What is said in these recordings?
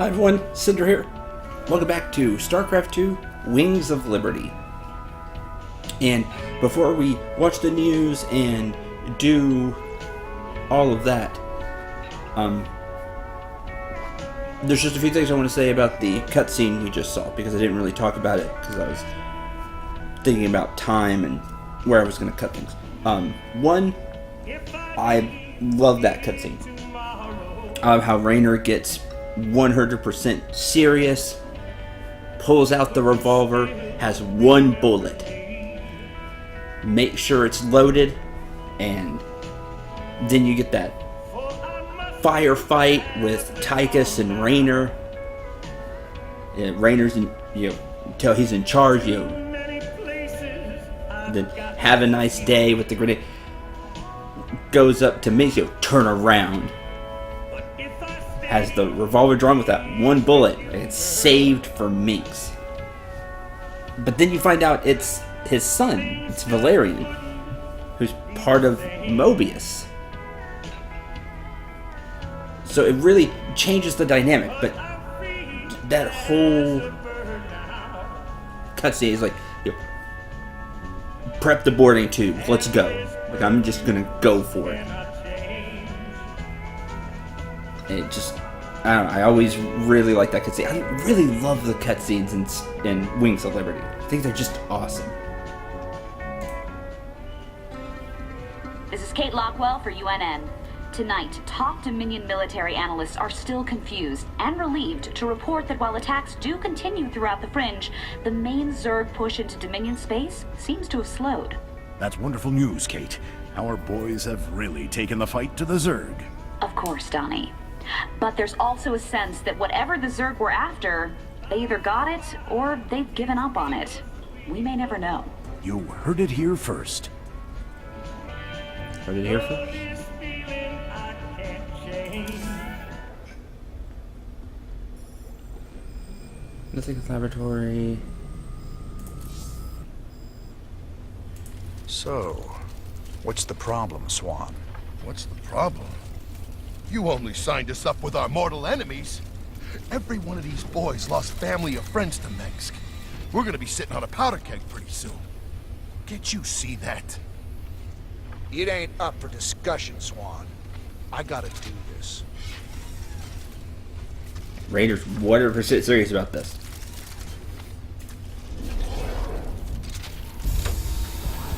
Hi everyone, Cendril here. Welcome back to Starcraft 2, Wings of Liberty. And before we watch the news and do all of that, there's just a few things I want to say about the cutscene we just saw, because I didn't really talk about it, because I was thinking about time and where I was going to cut things. One, I love that cutscene. How Raynor gets 100% serious, pulls out the revolver, has one bullet, make sure it's loaded, and then you get that firefight with Tychus and Raynor. Raynor's in, until he's in charge, then have a nice day with the grenade. Goes up to Minx, turn around. Has the revolver drawn with that one bullet. It's saved for Minx. But then you find out it's his son. It's Valerian, who's part of Mobius. So it really changes the dynamic. But that whole cutscene is like, prep the boarding tube. Let's go. Like, I'm just gonna go for it. It just, I don't know, I always really like that cutscene. I really love the cutscenes in Wings of Liberty. I think they're just awesome. This is Kate Lockwell for UNN. Tonight, top Dominion military analysts are still confused and relieved to report that while attacks do continue throughout the Fringe, the main Zerg push into Dominion space seems to have slowed. That's wonderful news, Kate. Our boys have really taken the fight to the Zerg. Of course, Donnie. But there's also a sense that whatever the Zerg were after, they either got it or they've given up on it. We may never know. You heard it here first. Heard it here first? Nothing laboratory. So, what's the problem, Swan? What's the problem? You only signed us up with our mortal enemies. Every one of these boys lost family or friends to Mengsk. We're gonna be sitting on a powder keg pretty soon. Can't you see that? It ain't up for discussion, Swan. I gotta do this. Raider's 100% serious about this.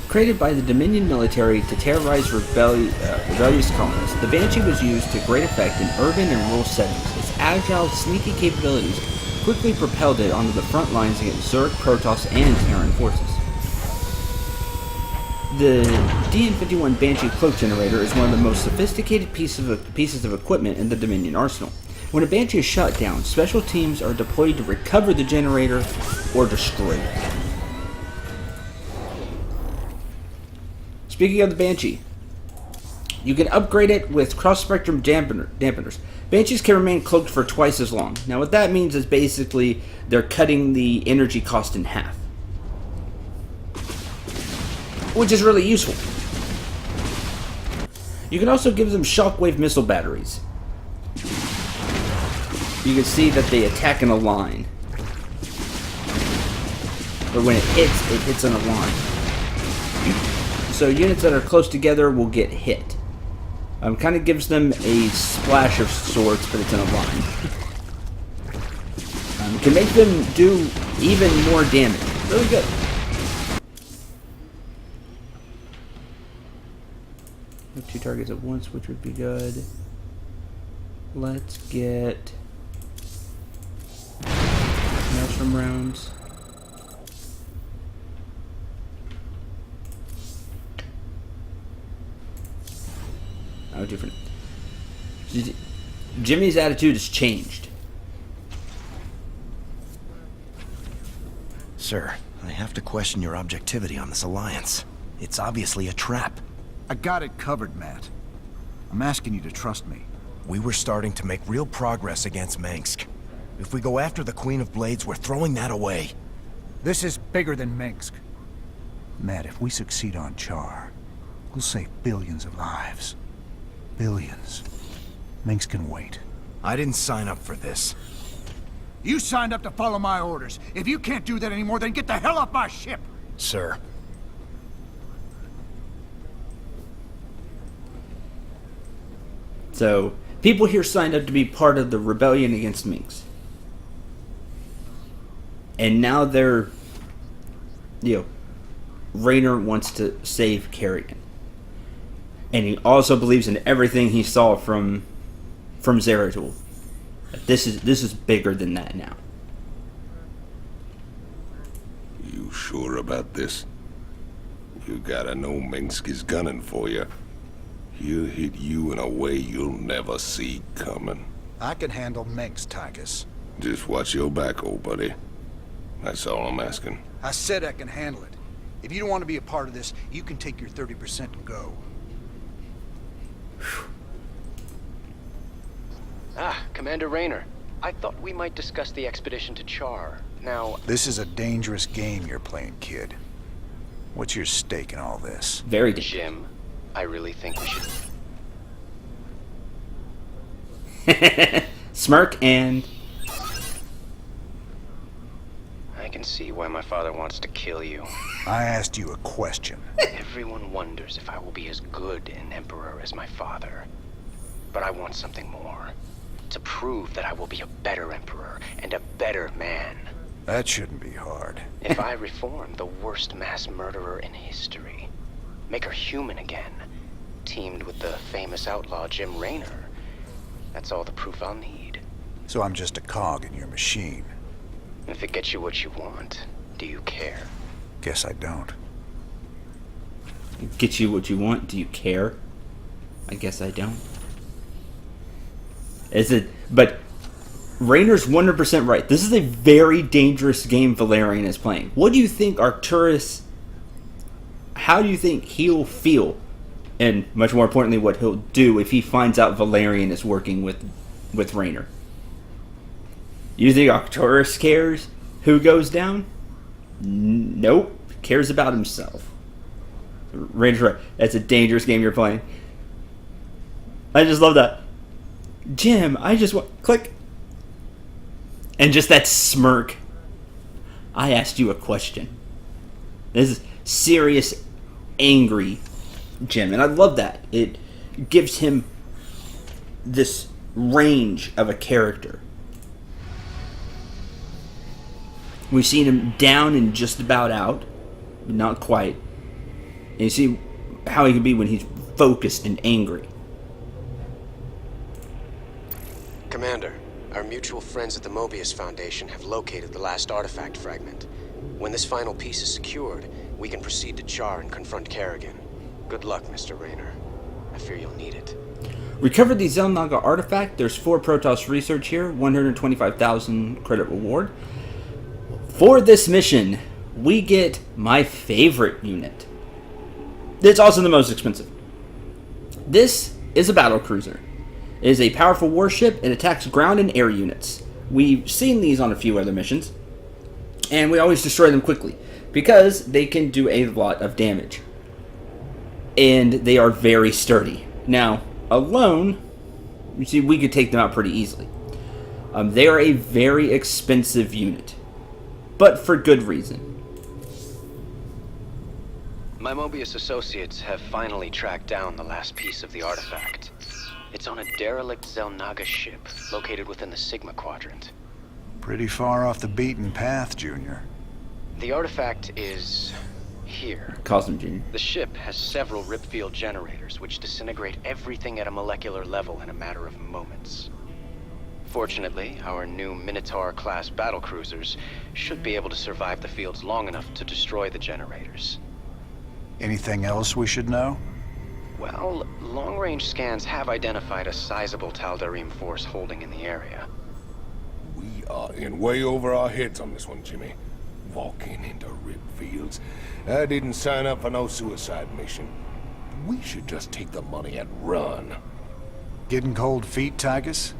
Created by the Dominion military to terrorize rebellious colonists, the Banshee was used to great effect in urban and rural settings. Its agile, sneaky capabilities quickly propelled it onto the front lines against Zerg, Protoss, and Terran forces. The DN-51 Banshee cloak generator is one of the most sophisticated pieces of equipment in the Dominion arsenal. When a Banshee is shut down, special teams are deployed to recover the generator or destroy it. Speaking of the Banshee, you can upgrade it with cross-spectrum dampeners. Banshees can remain cloaked for twice as long. Now what that means is basically they're cutting the energy cost in half, which is really useful. You can also give them shockwave missile batteries. You can see that they attack in a line. But when it hits in a line. So units that are close together will get hit. Kind of gives them a splash of sorts, but it's in a line. Can make them do even more damage. Really good. Hit 2 targets at once, which would be good. Let's get mushroom rounds. Oh, different. Jimmy's attitude has changed. Sir, I have to question your objectivity on this alliance. It's obviously a trap. I got it covered, Matt. I'm asking you to trust me. We were starting to make real progress against Mengsk. If we go after the Queen of Blades, we're throwing that away. This is bigger than Mengsk. Matt, if we succeed on Char, we'll save billions of lives. Billions. Minx can wait. I didn't sign up for this. You signed up to follow my orders. If you can't do that anymore, then get the hell off my ship! Sir. So, people here signed up to be part of the rebellion against Minx. And now they're, Raynor wants to save Kerrigan. And he also believes in everything he saw from Zeratul. This is bigger than that now. You sure about this? You gotta know Minsk is gunning for you. He'll hit you in a way you'll never see coming. I can handle Minx, Tychus. Just watch your back, old buddy. That's all I'm asking. I said I can handle it. If you don't want to be a part of this, you can take your 30% and go. Commander Raynor. I thought we might discuss the expedition to Char. Now... This is a dangerous game you're playing, kid. What's your stake in all this? Very dangerous. Jim, I really think we should... Smirk and... I can see why my father wants to kill you. I asked you a question. Everyone wonders if I will be as good an emperor as my father. But I want something more. To prove that I will be a better emperor and a better man. That shouldn't be hard. If I reform the worst mass murderer in history, make her human again, teamed with the famous outlaw Jim Raynor, that's all the proof I'll need. So I'm just a cog in your machine. If it gets you what you want, do you care? Guess I don't. Get you what you want. Do you care? I guess I don't. But Raynor's 100% right. This is a very dangerous game Valerian is playing. What do you think Arcturus... How do you think he'll feel? And much more importantly, what he'll do if he finds out Valerian is working with Raynor? You think Arcturus cares who goes down? Nope. Cares about himself. Raynor's right. That's a dangerous game you're playing. I just love that. Jim, I just want... Click. And just that smirk. I asked you a question. This is serious, angry Jim. And I love that. It gives him this range of a character. We've seen him down and just about out. But not quite. And you see how he can be when he's focused and angry. Commander, our mutual friends at the Mobius Foundation have located the last artifact fragment. When this final piece is secured, we can proceed to Char and confront Kerrigan. Good luck, Mr. Raynor. I fear you'll need it. Recover the Zelnaga artifact. There's 4 Protoss research here. 125,000 credit reward. For this mission, we get my favorite unit. It's also the most expensive. This is a battle cruiser. It is a powerful warship. It attacks ground and air units. We've seen these on a few other missions, and we always destroy them quickly because they can do a lot of damage. And they are very sturdy. Now, alone, you see, we could take them out pretty easily. They are a very expensive unit, but for good reason. My Mobius associates have finally tracked down the last piece of the artifact. It's on a derelict Zelnaga ship located within the Sigma Quadrant. Pretty far off the beaten path, Junior. The artifact is... here. Calls him Junior. The ship has several ripfield generators which disintegrate everything at a molecular level in a matter of moments. Fortunately, our new Minotaur-class battlecruisers should be able to survive the fields long enough to destroy the generators. Anything else we should know? Well, long-range scans have identified a sizable Tal'Darim force holding in the area. We are in way over our heads on this one, Jimmy. Walking into rip fields. I didn't sign up for no suicide mission. We should just take the money and run. Getting cold feet, Tychus?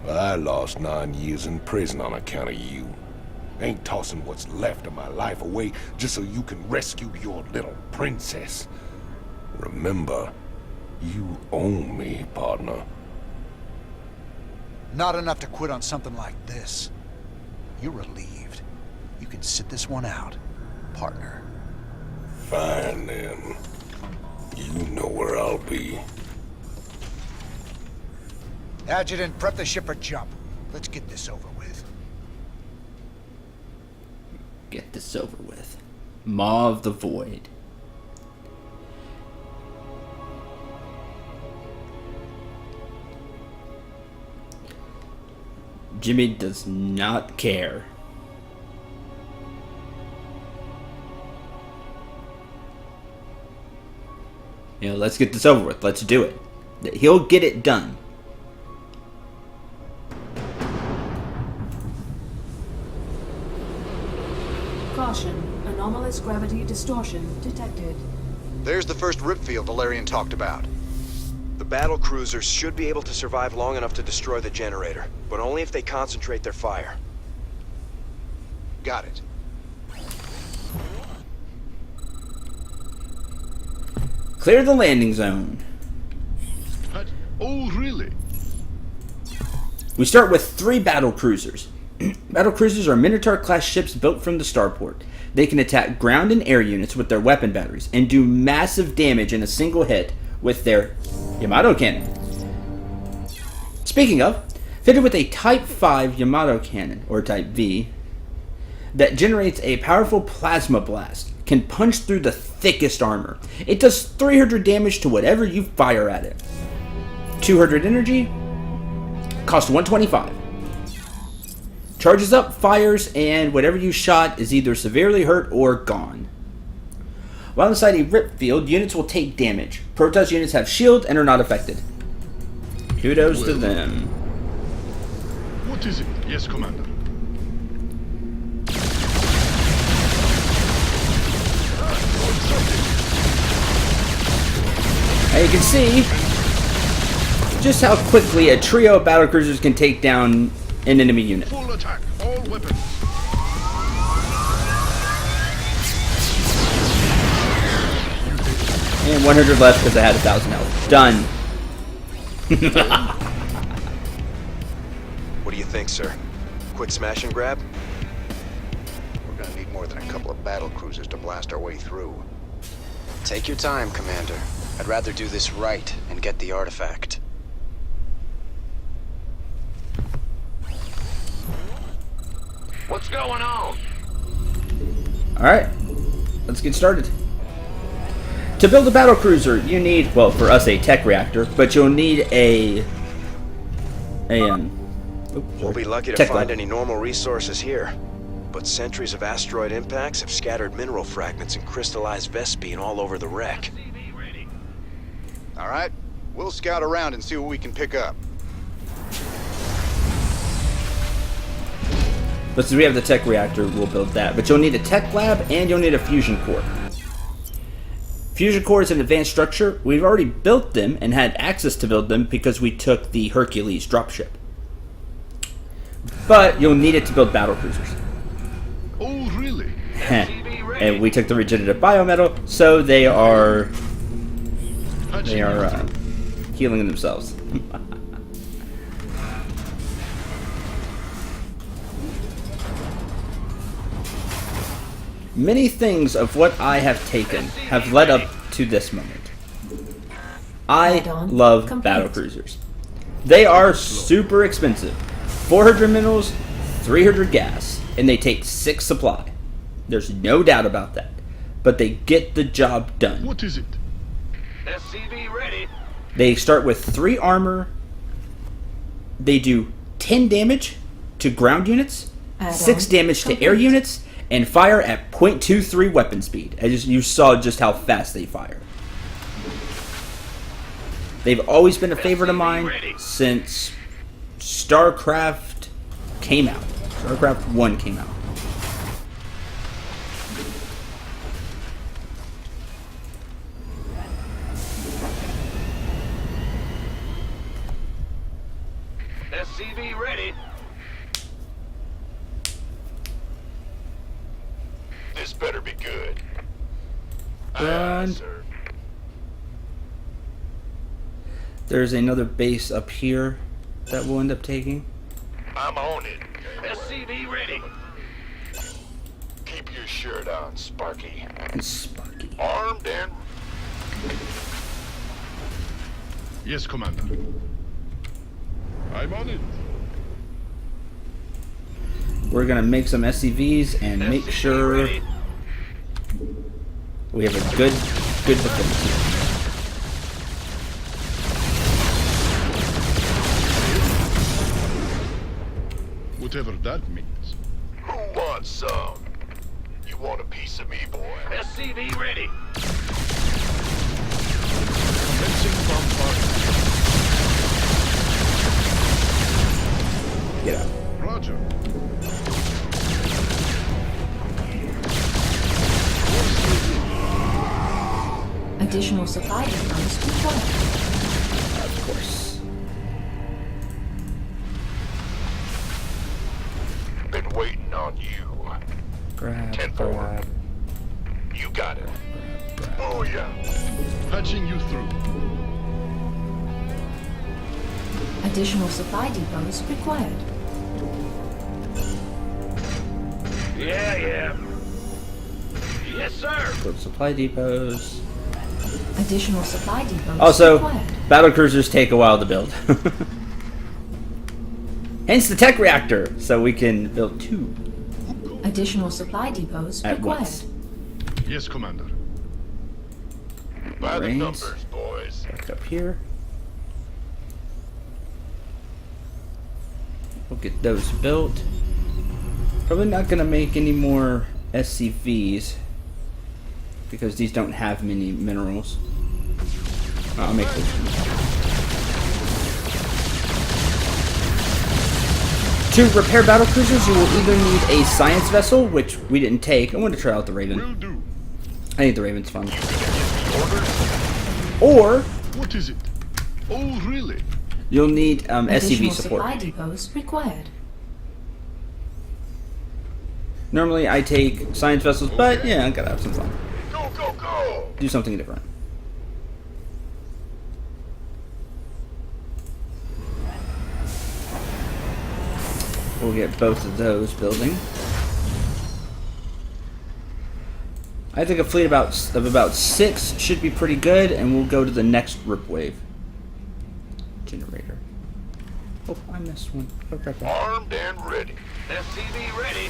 I lost 9 years in prison on account of you. Ain't tossing what's left of my life away just so you can rescue your little princess. Remember, you owe me, partner. Not enough to quit on something like this. You're relieved. You can sit this one out, partner. Fine, then. You know where I'll be. Adjutant, prep the ship for jump. Let's get this over with. Get this over with. Maw of the Void. Jimmy does not care. You know, let's get this over with. Let's do it. He'll get it done. Caution. Anomalous gravity distortion detected. There's the first rip field Valerian talked about. The battle cruisers should be able to survive long enough to destroy the generator, but only if they concentrate their fire. Got it. Clear the landing zone. Oh, really? We start with 3 battle cruisers. Battle cruisers are Minotaur-class ships built from the starport. They can attack ground and air units with their weapon batteries and do massive damage in a single hit with their Yamato cannon. Speaking of, fitted with a Type 5 Yamato cannon, or Type V, that generates a powerful plasma blast, can punch through the thickest armor. It does 300 damage to whatever you fire at it. 200 energy, cost 125. Charges up, fires, and whatever you shot is either severely hurt or gone. While inside a rip field, units will take damage. Protoss units have shield and are not affected. Kudos to them. What is it? Yes, Commander. Now you can see just how quickly a trio of battlecruisers can take down an enemy unit. Full attack, all weapons. And 100 left because I had 1,000 health. Done. What do you think, sir? Quick smash and grab? We're gonna need more than a couple of battle cruisers to blast our way through. Take your time, Commander. I'd rather do this right and get the artifact. What's going on? Alright, let's get started. To build a battlecruiser, you need, well, for us, a tech reactor, but you'll need We'll be lucky to find any normal resources here. But centuries of asteroid impacts have scattered mineral fragments and crystallized Vespene all over the wreck. All right, we'll scout around and see what we can pick up. But since we have the tech reactor, we'll build that. But you'll need a tech lab and you'll need a fusion core. Fusion core is an advanced structure. We've already built them and had access to build them because we took the Hercules dropship. But you'll need it to build battle cruisers. Oh, really? And we took the regenerative biometal, so they are healing themselves. Many things of what I have taken have led up to this moment. I love battle cruisers. They are super expensive. 400 minerals, 300 gas, and they take 6 supply. There's no doubt about that. But they get the job done. What is it? SCV ready. They start with 3 armor. They do 10 damage to ground units, 6 damage to air units, and fire at 0.23 weapon speed. As you saw just how fast they fire. They've always been a favorite of mine since Starcraft came out. Starcraft 1 came out. SCV ready. This better be good. Run. Sir. There's another base up here. that we'll end up taking. I'm on it. SCV ready. Keep your shirt on, Sparky. And Sparky. Armed and... Yes, Commander. I'm on it. We're gonna make some SCVs and make sure we have a good defense here. Whatever that means. Who wants some? You want a piece of me, boy? SCV ready. Commencing bombardment. Get out. Roger. Additional supply depots required. Of course. Been waiting on you. Grab, 10-4. grab. You got it. Oh, yeah. Patching you through. Additional supply depots required. Yeah. Yes, sir. Build supply depots. Additional supply depots Also, required. battle cruisers take a while to build. Hence the tech reactor, so we can build 2 Additional supply depots at required. once. Yes, Commander. By the Brains. numbers, boys. Back up here. We'll get those built. Probably not gonna make any more SCVs because these don't have many minerals. I'll make those. To repair battle cruisers, you will either need a science vessel, which we didn't take. I want to try out the Raven. Will do. I think the Raven's fun. Or What is it? Oh, really? you'll need SCV Additional support. supply depots required. Normally I take science vessels, but yeah, I gotta have some fun. Go, go, go! Do something different. We'll get both of those building. I think a fleet of about 6 should be pretty good, and we'll go to the next rip wave. Generator. Oh, I missed one. Oh, crap. Armed and ready. SCV ready.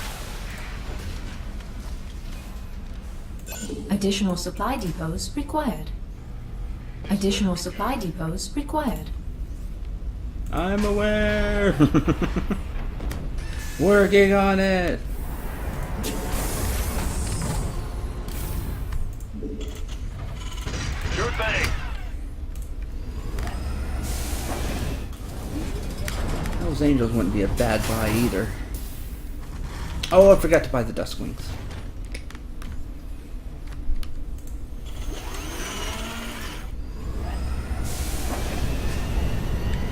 Additional supply depots required. Additional supply depots required. I'm aware. Working on it. Sure thing. Those angels wouldn't be a bad buy either. Oh, I forgot to buy the Dusk Wings.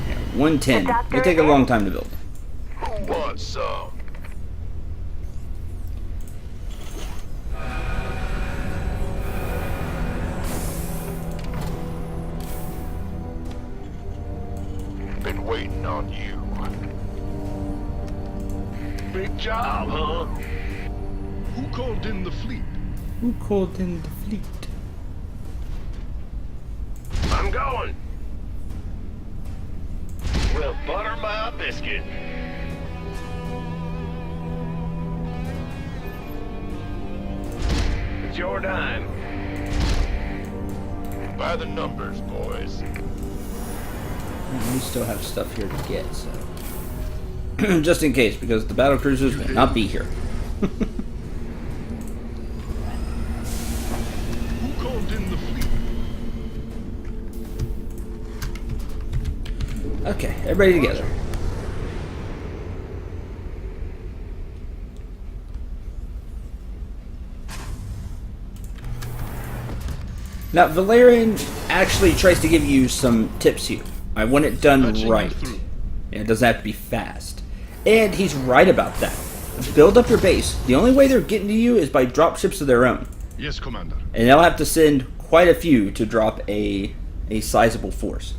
Yeah, 110. They take a long time to build. Who wants some? Been waiting on you. Big job, huh? Who called in the fleet? Who called in the fleet? I'm going. Well, butter my biscuit. It's your dime. By the numbers, boys. And we still have stuff here to get, so. Just in case, because the battle cruisers will not be here. Who called in the fleet? Okay, everybody together. Now, Valerian actually tries to give you some tips here. I want it done Patching you right. through. It doesn't have to be fast. And he's right about that. Build up your base. The only way they're getting to you is by dropships of their own. Yes, Commander. And they'll have to send quite a few to drop a sizable force.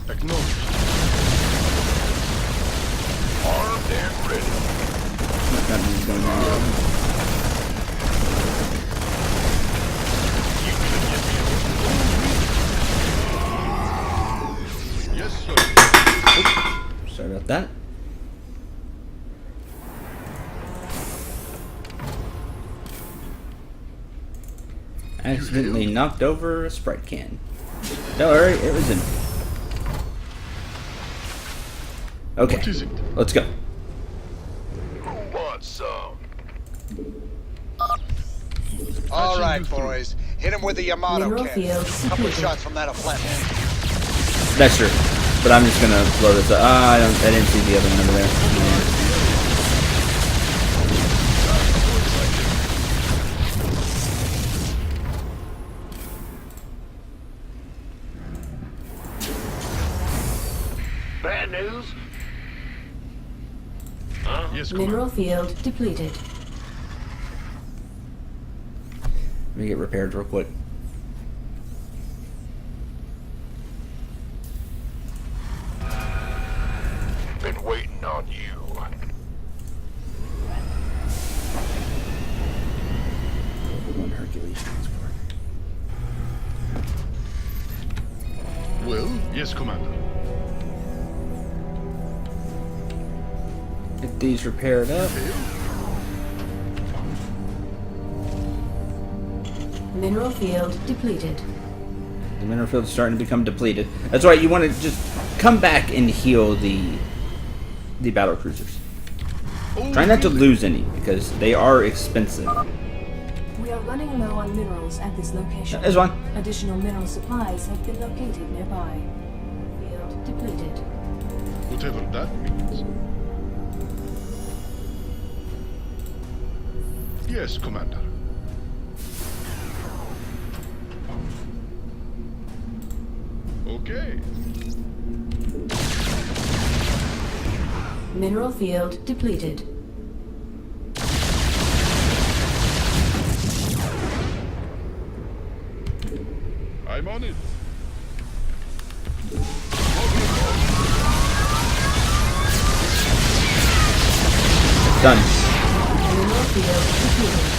Acknowledged. that. Accidentally knocked over a Sprite can. Don't worry, it was in. Okay, What is it? let's go. Who wants some? All right, boys. Hit him with the Yamato Mineral cannon. field Couple secluded. shots from that flatman. That's true. But I'm just gonna blow this up. I didn't see the other one over there. Bad news? Yes, Mineral Commander. field depleted. Let me get repaired real quick. Been waiting on you. One Hercules transport. Well, yes, Commander. Get these repaired up. Mineral field depleted. The mineral field's starting to become depleted. That's right, you want to just come back and heal the battle cruisers. Try not to lose any, because they are expensive. We are running low on minerals at this location. There's one. Additional mineral supplies have been located nearby. Field depleted. Whatever that means. Yes, Commander. Okay. Mineral field depleted. I'm on it. Done. Mineral field depleted.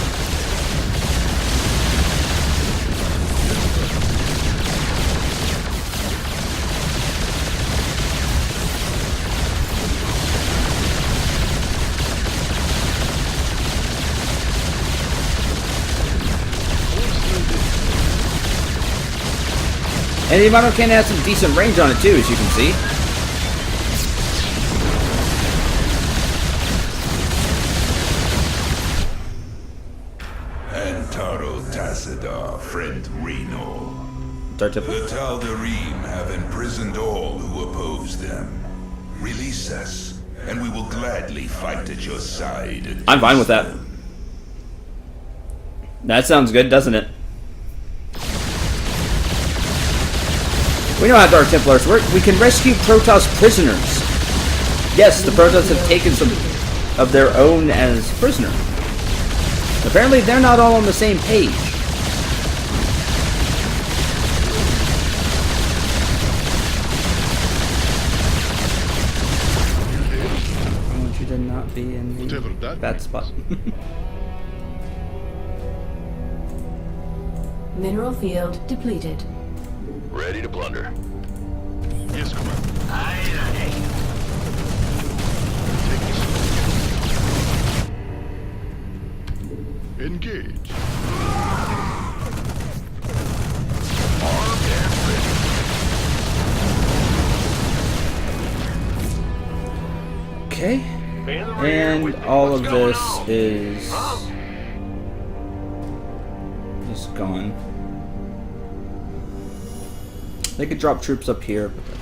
And the Yamato can have some decent range on it too, as you can see. Antaro Tassadar, friend Reno. The Tal'Darim have imprisoned all who oppose them. Release us, and we will gladly fight at your side. I'm fine with that. That sounds good, doesn't it? We know how Dark Templars work. We can rescue Protoss prisoners. Yes, the Protoss have taken some of their own as prisoner. Apparently, they're not all on the same page. I want you to not be in the bad spot. Mineral field depleted. Ready to plunder. Yes, Commander. Engage. Okay. And all of this is just gone. They could drop troops up here, but that's...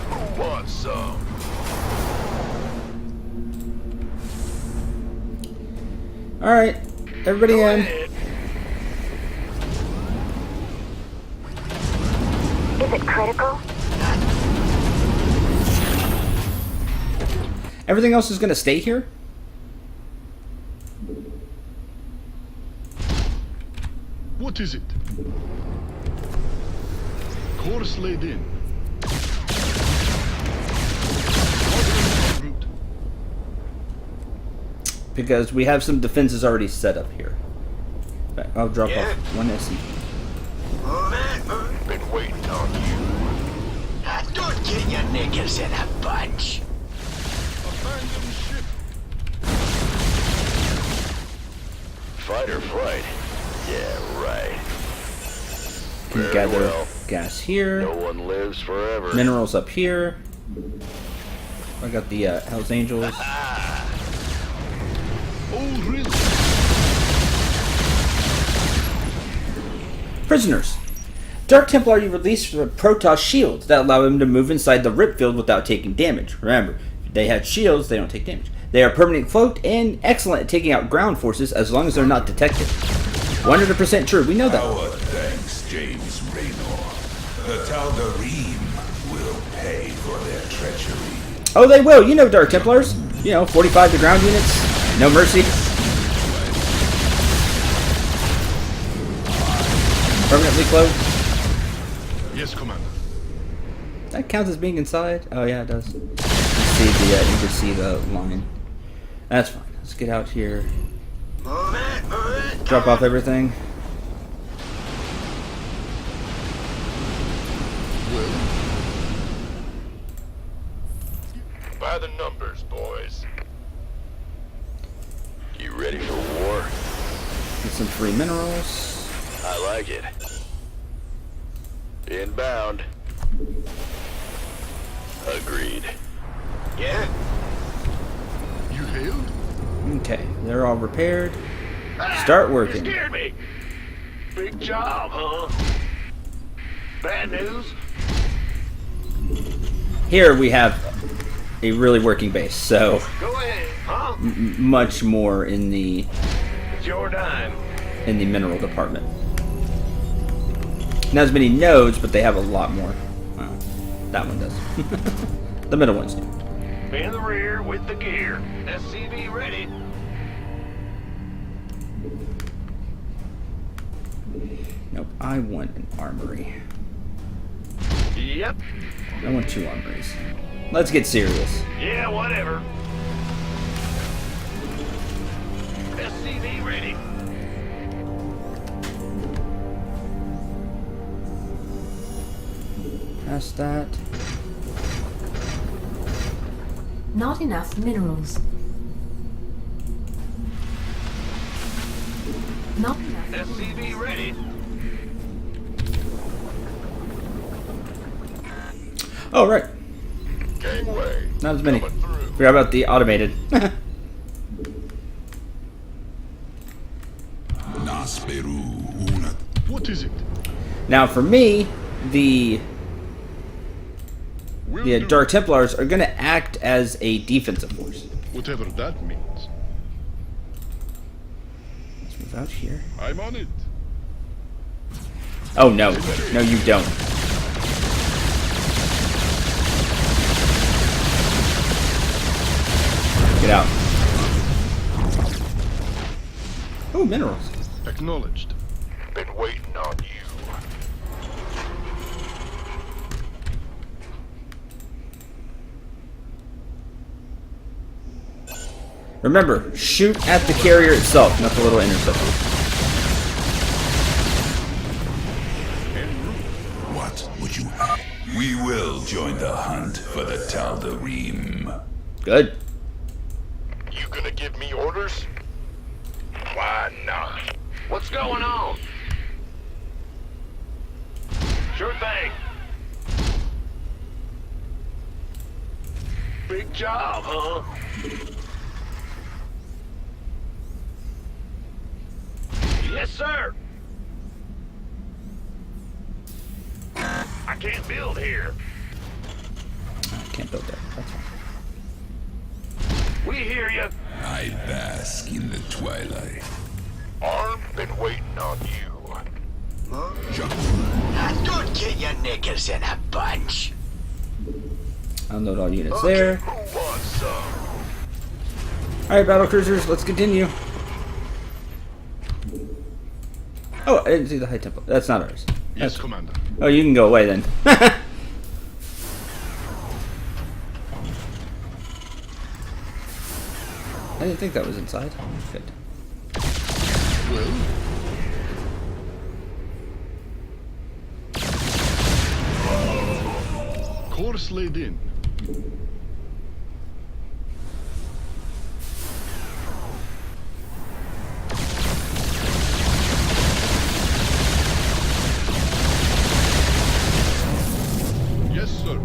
Who wants some? Alright, everybody in. Is it critical? Everything else is going to stay here? What is it? Course laid in. Because we have some defenses already set up here. I'll drop off one SC. Been waiting on you. Don't get your knickers in a bunch. Abandon ship. Fight or flight? Yeah, right. Can Very gather well. gas here. No one lives forever. Minerals up here. I got the Hells Angels. Oh, really? Prisoners. Dark Templar released the Protoss shields that allow them to move inside the rip field without taking damage. Remember, if they have shields, they don't take damage. They are permanent cloaked and excellent at taking out ground forces as long as they're not detected. 100% true, we know that. Our thanks, James Raynor. The Tal'Darim will pay for their treachery. Oh, they will. You know Dark Templars. You know, 45 to ground units. No mercy. Permanently cloaked. Yes, Commander. That counts as being inside? Oh, yeah, it does. You can see the line. That's fine. Let's get out here. Drop off everything. By the numbers, boys. You ready for war? Get some free minerals. I like it. Inbound. Agreed. Yeah? You hailed? Okay, they're all repaired. Start working. You scared me. Big job, huh? Bad news? Here we have a really working base, so Go ahead, huh? much more in the It's your dime. mineral department. Not as many nodes, but they have a lot more. Well, that one does. The middle ones do. In the rear with the gear. SCV ready. Nope, I want an armory. Yep. I want 2 armories. Let's get serious. Yeah, whatever. SCV ready. Past that. Not enough minerals. Not enough. SCV ready. Oh, right. Gangway. Not as many. Coming through. Forgot about the automated. What is it? Now, for me, the Dark Templars are going to act as a defensive force. Whatever that means. Let's move out here. I'm on it. Oh, no. No, you don't. Get out. Oh, minerals. Acknowledged. Been waiting on you. Remember, shoot at the carrier itself, not the little interceptor. What would you have? We will join the hunt for the Tal'Darim. Good. You gonna give me orders? Why not? What's going on? Sure thing. Big job, huh? Yes, sir. I can't build here. I can't build there. That's fine. We hear you. I bask in the twilight. Arm, been waiting on you. Don't get your knickers in a bunch. Unload all units there. Who wants some? Alright, battle cruisers, let's continue. Oh, I didn't see the high tempo. That's not ours. Yes, Commander. Oh, you can go away then. I didn't think that was inside. Good. Well, Force laid in. Yes, sir.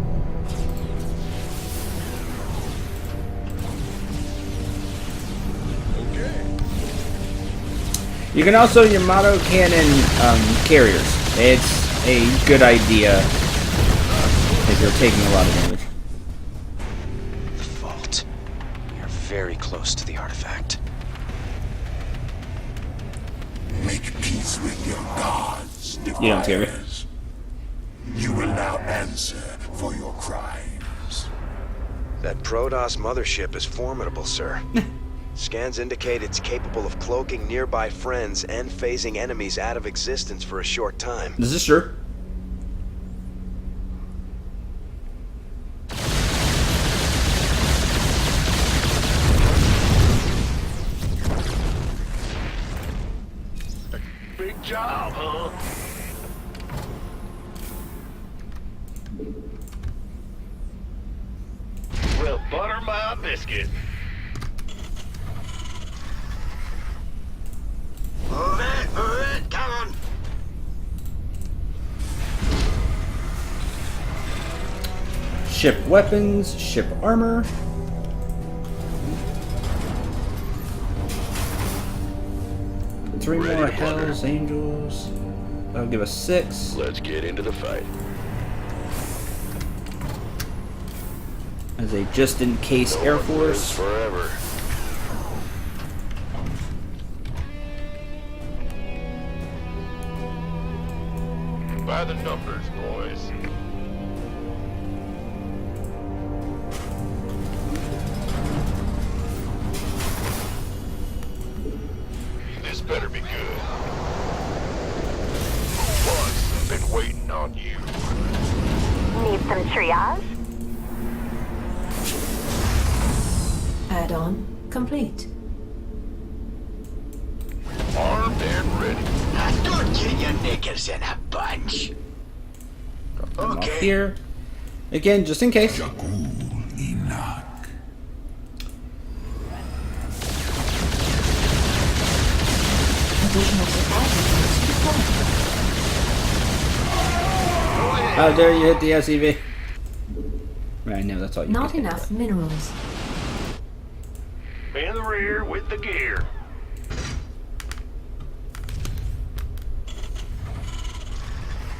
Okay. You can also Yamato cannon carriers. It's a good idea if you're taking a lot of damage. The vault. We are very close to the artifact. Make peace with your gods, You don't care. defiers. You will now answer for your crimes. That Protoss mothership is formidable, sir. Scans indicate it's capable of cloaking nearby friends and phasing enemies out of existence for a short time. Is this true? Big job, huh? Well, butter my biscuit. Move it, come on. Ship weapons, ship armor. Three more Hells Angels. That'll give us 6. Let's get into the fight. As a just-in-case Air Force. Forever. By the numbers, boys. This better be good. Boss, I've been waiting on you. Need some triage? Add-on complete. Armed and ready. Now don't get your knickers in a bunch. Off here. Again, just in case. Additional supply depots required. How dare you hit the SEV? I know that's all you Not can hit. enough minerals. In the rear with the gear.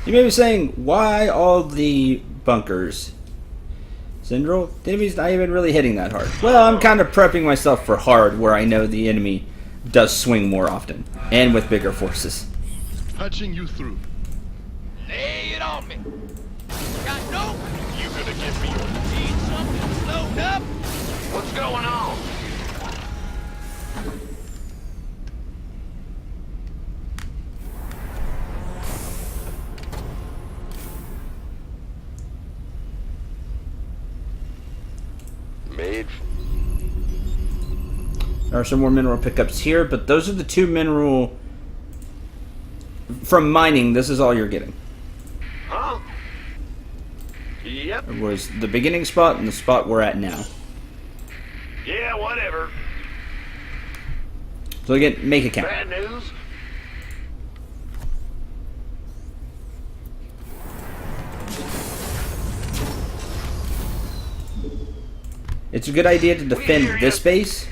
You may be saying, why all the bunkers? Cendril, the enemy's not even really hitting that hard. Well, I'm kind of prepping myself for hard, where I know the enemy does swing more often, and with bigger forces. Patching you through. Lay it on me. Got no. You gonna give me your... Need something load up? What's going on? Made. There are some more mineral pickups here, but those are the 2 mineral... From mining, this is all you're getting. Huh? Yep. It was the beginning spot and the spot we're at now. Yeah, whatever. So again, make it count. Bad news? It's a good idea to defend this base,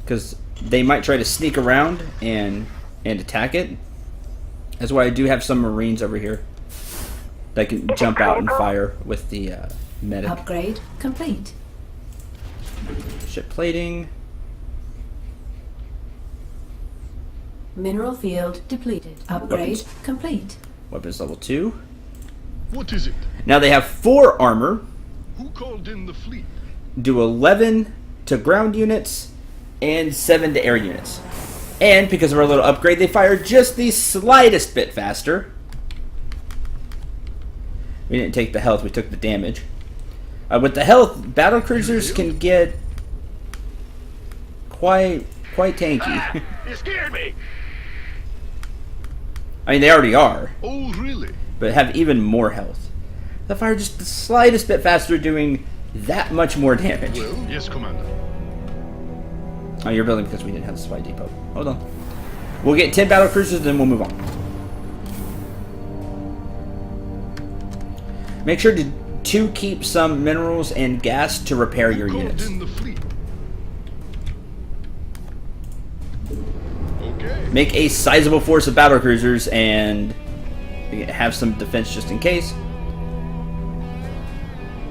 because they might try to sneak around and attack it. That's why I do have some Marines over here that can jump out and fire with the medic. Upgrade complete. Ship plating. Mineral field depleted. Upgrade complete. Weapons level 2. What is it? Now they have 4 armor. Who called in the fleet? Do 11 to ground units and 7 to air units. And because of our little upgrade, they fire just the slightest bit faster. We didn't take the health, we took the damage. With the health, battle cruisers can get quite tanky. You scared me. I mean, they already are. Oh, really? But have even more health. The fire just the slightest bit faster, doing that much more damage. Well, yes, Commander. Oh, you're building because we didn't have the supply depot. Hold on. We'll get 10 battle cruisers, then we'll move on. Make sure to keep some minerals and gas to repair your units. In the fleet? Okay. Make a sizable force of battle cruisers and have some defense just in case.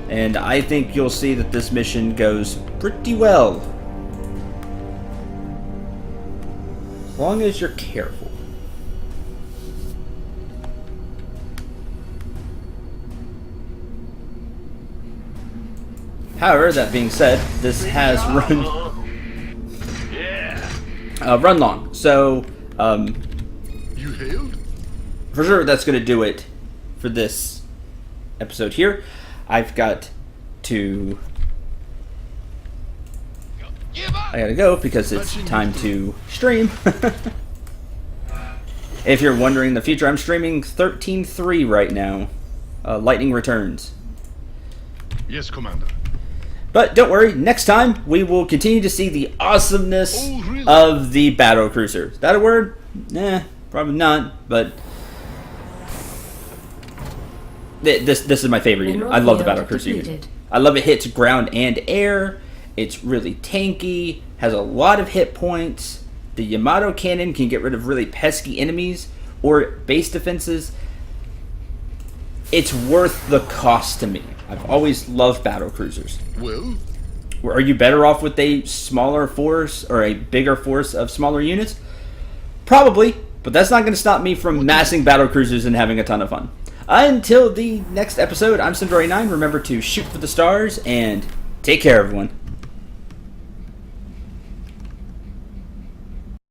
And I think you'll see that this mission goes pretty well. As long as you're careful. However, that being said, this has run long. So, you hailed? For sure, that's going to do it for this episode here. I've got to... I gotta go because it's time to stream. If you're wondering the future, I'm streaming 13.3 right now. Lightning Returns. Yes, Commander. But don't worry, next time we will continue to see the awesomeness of the battle cruiser. Is that a word? Nah, probably not, but this is my favorite unit. I love the battle cruiser unit. I love it hits ground and air. It's really tanky, has a lot of hit points. The Yamato cannon can get rid of really pesky enemies or base defenses. It's worth the cost to me. I've always loved battle cruisers. Well, are you better off with a smaller force or a bigger force of smaller units? Probably, but that's not going to stop me from massing battle cruisers and having a ton of fun. Until the next episode, I'm Cendril. Remember to shoot for the stars and take care, everyone.